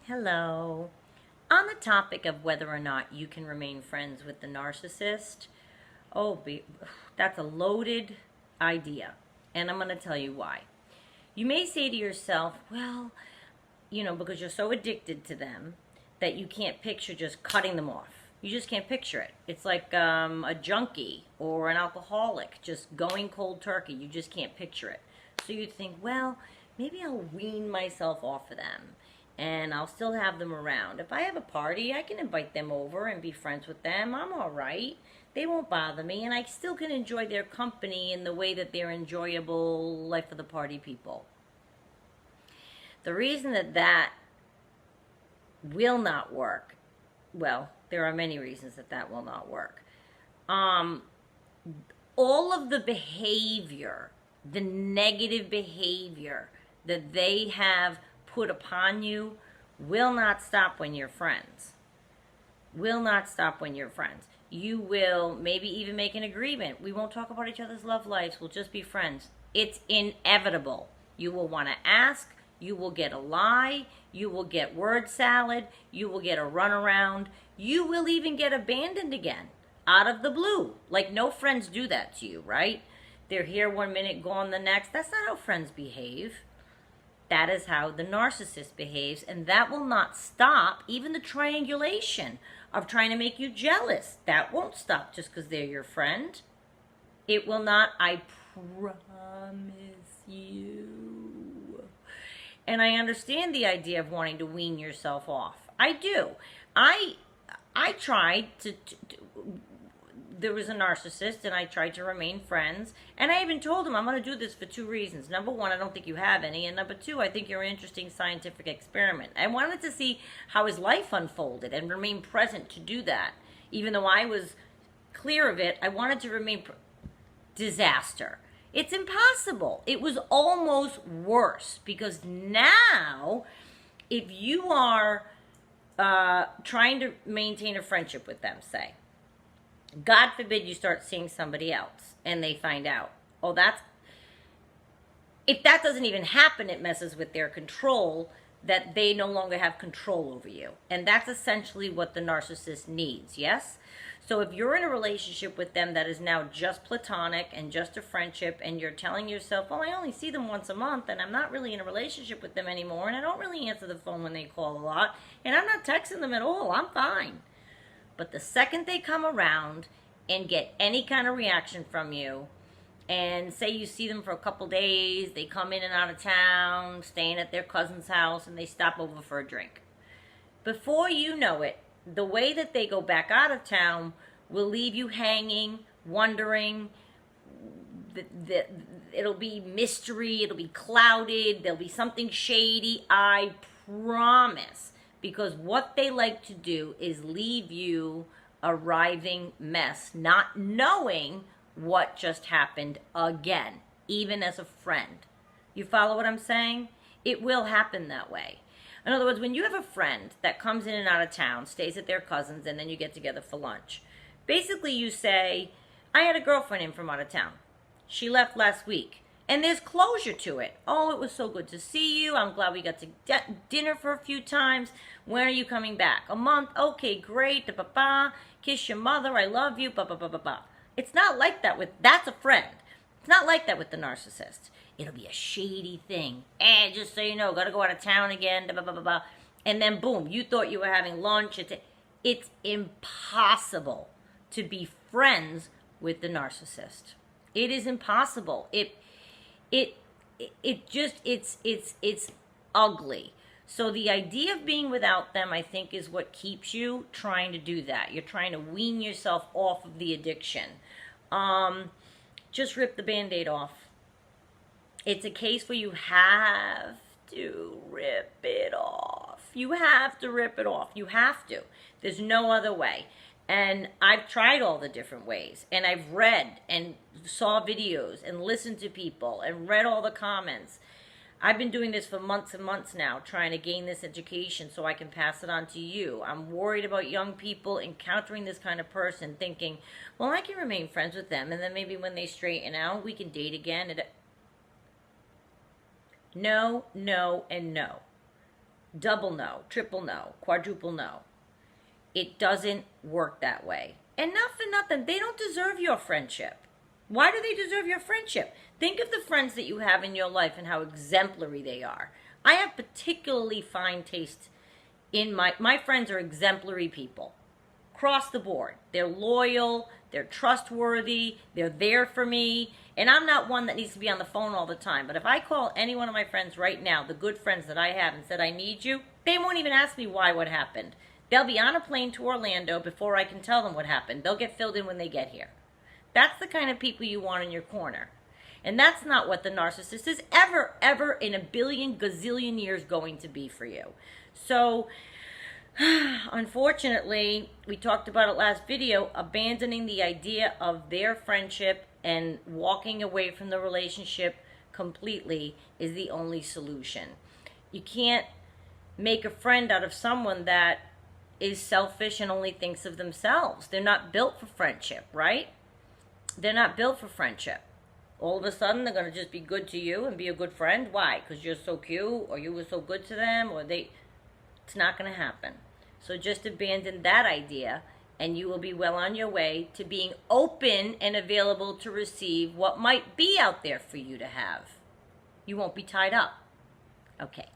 Hello. On the topic of whether or not you can remain friends with the narcissist, that's a loaded idea. And I'm going to tell you why. You may say to yourself, well, because you're so addicted to them that you can't picture just cutting them off. You just can't picture it. It's like a junkie or an alcoholic just going cold turkey. You just can't picture it. So you think, well, maybe I'll wean myself off of them and I'll still have them around. If I have a party, I can invite them over and be friends with them. I'm all right. They won't bother me, and I still can enjoy their company in the way that they're enjoyable life of the party people. The reason that will not work, well, there are many reasons that will not work. All of the behavior, the negative behavior that they have put upon you will not stop when you're friends. Will not stop when you're friends. You will maybe even make an agreement. We won't talk about each other's love lives. We'll just be friends. It's inevitable. You will want to ask. You will get a lie. You will get word salad. You will get a runaround. You will even get abandoned again out of the blue. Like no friends do that to you, right? They're here one minute, gone the next. That's not how friends behave. That is how the narcissist behaves, and that will not stop even the triangulation of trying to make you jealous. That won't stop just because they're your friend. It will not, I promise you. And I understand the idea of wanting to wean yourself off. I do. I tried to there was a narcissist, and I tried to remain friends. And I even told him, I'm going to do this for two reasons. Number one, I don't think you have any. And number two, I think you're an interesting scientific experiment. I wanted to see how his life unfolded and remain present to do that. Even though I was clear of it, I wanted to remain disaster. It's impossible. It was almost worse because now, if you are trying to maintain a friendship with them, say, God forbid you start seeing somebody else and they find out. Oh, if that doesn't even happen, it messes with their control, that they no longer have control over you. And that's essentially what the narcissist needs, yes? So if you're in a relationship with them that is now just platonic and just a friendship, and you're telling yourself, well, I only see them once a month and I'm not really in a relationship with them anymore, and I don't really answer the phone when they call a lot, and I'm not texting them at all, I'm fine. But the second they come around and get any kind of reaction from you, and say you see them for a couple days, they come in and out of town, staying at their cousin's house, and they stop over for a drink. Before you know it, the way that they go back out of town will leave you hanging, wondering. It'll be mystery, it'll be clouded, there'll be something shady, I promise. Because what they like to do is leave you a writhing mess, not knowing what just happened again, even as a friend. You follow what I'm saying? It will happen that way. In other words, when you have a friend that comes in and out of town, stays at their cousin's, and then you get together for lunch, basically you say, I had a girlfriend in from out of town. She left last week. And there's closure to it. Oh, it was so good to see you. I'm glad we got to dinner for a few times. When are you coming back? A month? Okay, great. Da-ba-ba. Kiss your mother. I love you. Ba-ba-ba-ba-ba. It's not like that that's a friend. It's not like that with the narcissist. It'll be a shady thing. And just so you know, got to go out of town again. Da-ba-ba-ba-ba. And then boom, you thought you were having lunch. It's impossible to be friends with the narcissist. It is impossible. It's ugly. So the idea of being without them, I think, is what keeps you trying to do that. You're trying to wean yourself off of the addiction. Just rip the Band-Aid off. It's a case where you have to rip it off. You have to rip it off. You have to. There's no other way. And I've tried all the different ways, and I've read and saw videos and listened to people and read all the comments. I've been doing this for months and months now, trying to gain this education so I can pass it on to you. I'm worried about young people encountering this kind of person, thinking, well, I can remain friends with them, and then maybe when they straighten out, we can date again. No, no, and no. double no, triple no, quadruple no. It doesn't work that way. And not for nothing, they don't deserve your friendship. Why do they deserve your friendship? Think of the friends that you have in your life and how exemplary they are. I have particularly fine taste in my friends are exemplary people. Across the board. They're loyal, they're trustworthy, they're there for me. And I'm not one that needs to be on the phone all the time. But if I call any one of my friends right now, the good friends that I have, and said, I need you, they won't even ask me why, what happened. They'll be on a plane to Orlando before I can tell them what happened. They'll get filled in when they get here. That's the kind of people you want in your corner. And that's not what the narcissist is ever in a billion gazillion years going to be for you. So, unfortunately, we talked about it last video, abandoning the idea of their friendship and walking away from the relationship completely is the only solution. You can't make a friend out of someone that is selfish and only thinks of themselves. They're not built for friendship, right? They're not built for friendship. All of a sudden, they're going to just be good to you and be a good friend. Why? Because you're so cute, or you were so good to them, or they... It's not going to happen. So just abandon that idea, and you will be well on your way to being open and available to receive what might be out there for you to have. You won't be tied up. Okay.